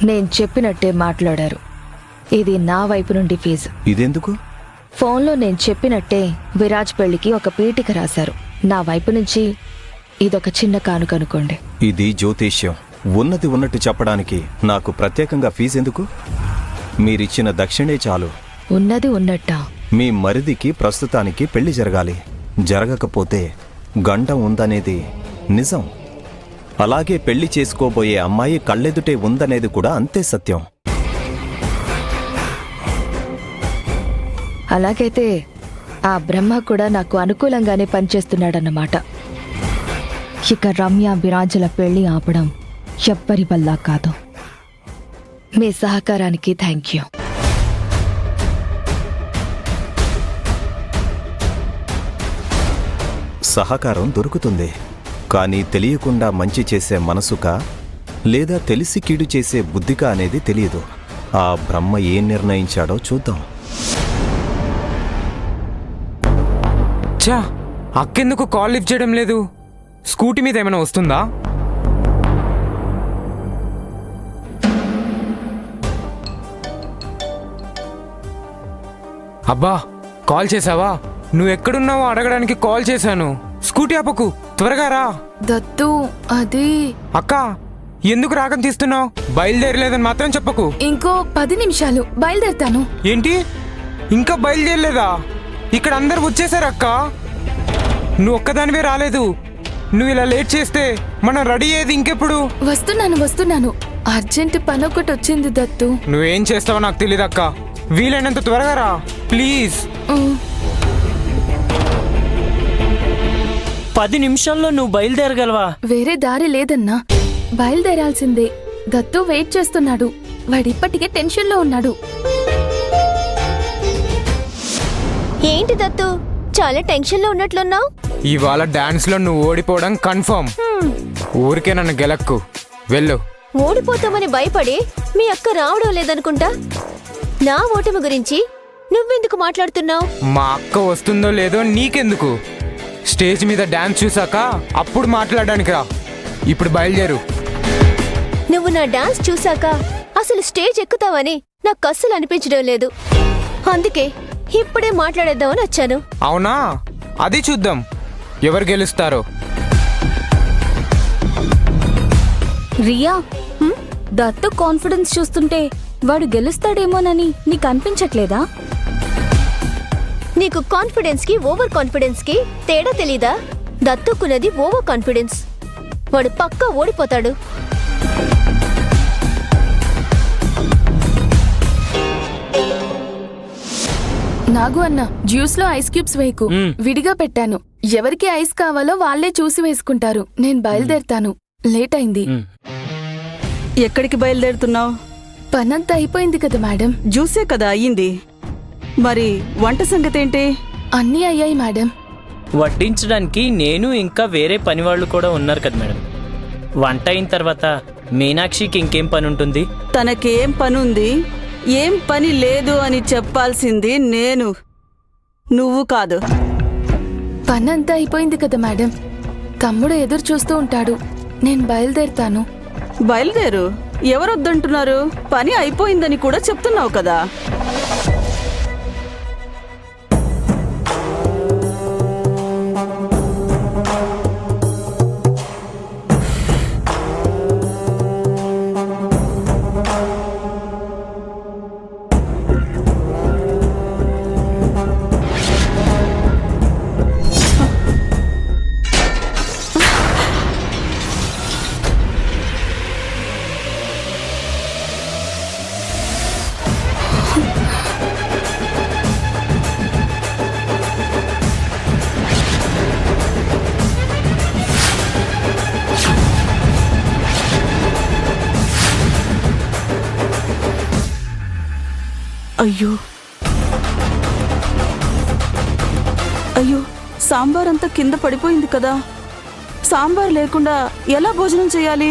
నేను చెప్పినట్టే మాట్లాడారు. ఇది నా వైపు నుండి ఫీజు. ఇదెందుకు? ఫోన్లో నేను చెప్పినట్టే విరాజ్ పెళ్లికి ఒక పీఠిక రాశారు. నా వైపు నుంచి ఇదొక చిన్న కానుకనుకోండి. ఇది జ్యోతిష్యం. ఉన్నది ఉన్నట్టు చెప్పడానికి నాకు ప్రత్యేకంగా ఫీజెందుకు? మీరిచ్చిన దక్షిణే చాలు. ఉన్నది ఉన్నట్టా? మీ మరిదికి ప్రస్తుతానికి పెళ్లి జరగాలి. జరగకపోతే గండం ఉందనేది నిజం. అలాగే పెళ్లి చేసుకోబోయే అమ్మాయి కళ్ళెదుటే ఉందనేది కూడా అంతే సత్యం. అలాగైతే ఆ బ్రహ్మ కూడా నాకు అనుకూలంగానే పనిచేస్తున్నాడన్నమాట. ఇక రమ్య విరాజుల పెళ్లి ఆపడం ఎవ్వరి వల్ల కాదు. మీ సహకారానికి థ్యాంక్ యూ. సహకారం దొరుకుతుంది, కానీ తెలియకుండా మంచి చేసే మనసుకా లేదా తెలిసి కీడు చేసే బుద్ధికా అనేది తెలియదు. ఆ బ్రహ్మ ఏం నిర్ణయించాడో చూద్దాం. చా, అక్కెందుకు కాల్ లిఫ్ట్ చేయడం లేదు? స్కూటీ మీద ఏమైనా వస్తుందా? అబ్బా, కాల్ చేసావా? నువ్వు ఎక్కడున్నావో అడగడానికి కాల్ చేశాను. స్కూటీ ఆపకు, త్వరగా రా. దత్తు, అది అక్క, ఎందుకు రాగం తీస్తున్నావు? బయలుదేరలేదని మాత్రం చెప్పకు. ఇంకో 10 నిమిషాలు బయలుదేరుతాను. ఏంటి, ఇంకా బయలుదేరలేదా? ఇక్కడ అందరు వచ్చేసారు అక్క, నువ్వు ఒక్కదానివే రాలేదు. నువ్వు ఇలా లేట్ చేస్తే మనం రెడీ అయ్యేది ఇంకెప్పుడు? వస్తున్నాను. అర్జెంట్ పని ఒకటి వచ్చింది దత్తు. నువ్వేం చేస్తావో నాకు తెలియదు అక్క, వీలైనంత త్వరగా రా ప్లీజ్. 10 నిమిషాల్లో నువ్వు బయలుదేరగలవా? వేరే దారి లేదన్నా, బయలుదేరాల్సిందే. దత్తు వెయిట్ చేస్తున్నాడు. వాడిప్పటికే టెన్షన్లో ఉన్నాడు. ఏంటి దత్తు, చాలా టెన్షన్లో ఉన్నట్లున్నావు? ఇవాళ డాన్స్ లో నువ్వు ఓడిపోవడం కన్ఫర్మ్. ఊరికే నన్ను గెలక్కు, వెళ్ళు. ఓడిపోతామని భయపడి మీ అక్క రావడం లేదనుకుంటా. నా ఓటమి గురించి నువ్వెందుకు మాట్లాడుతున్నావు? మా అక్క వస్తుందో లేదో నీకెందుకు? స్టేజ్ మీద డాన్స్ చూసాక అప్పుడు మాట్లాడడానికి రా. ఇప్పుడు బయలుదేరు. నువ్వు నా డాన్స్ చూసాక అసలు స్టేజ్ ఎక్కుతావని నాకు అస్సలు అనిపించడం లేదు. అందుకే ఇప్పుడే మాట్లాడేద్దామని వచ్చాను. అవునా? అది చూద్దాం ఎవరు గెలుస్తారో. రియా, దత్తు కాన్ఫిడెన్స్ చూస్తుంటే వాడు గెలుస్తాడేమోనని నీకు అనిపించట్లేదా? నీకు కాన్ఫిడెన్స్ కి ఓవర్ కాన్ఫిడెన్స్ కి తేడా తెలీదా? దత్తుకున్నది ఓవర్ కాన్ఫిడెన్స్. వాడు పక్కా ఓడిపోతాడు. నాగు అన్న, జ్యూస్ లో ఐస్ క్యూబ్స్ వేయకు, విడిగా పెట్టాను. ఎవరికి ఐస్ కావాలో వాళ్లే చూసి వేసుకుంటారు. నేను బయలుదేరుతాను, లేట్ అయింది. ఎక్కడికి బయలుదేరుతున్నావు? పనంతా అయిపోయింది కదా మేడం. జ్యూసే కదా అయ్యింది, మరి వంట సంగతేంటి? అన్నీ అయ్యాయి మేడం. వడ్డించడానికి నేను ఇంకా వేరే పనివాళ్ళు కూడా ఉన్నారు కదా మేడం. వంట అయిన తర్వాత మీనాక్షికి ఇంకేం పని ఉంటుంది? తనకేం పనుంది, ఏం పని లేదు అని చెప్పాల్సింది నేను, నువ్వు కాదు. పనంతా అయిపోయింది కదా మేడం. తమ్ముడు ఎదురు చూస్తూ ఉంటాడు. నేను బయలుదేరుతాను. బయలుదేరు. ఎవరొద్దంటున్నారు? పని అయిపోయిందని కూడా చెప్తున్నావు కదా. అయ్యో అయ్యో, సాంబార్ అంతా కింద పడిపోయింది కదా. సాంబార్ లేకుండా ఎలా భోజనం చేయాలి?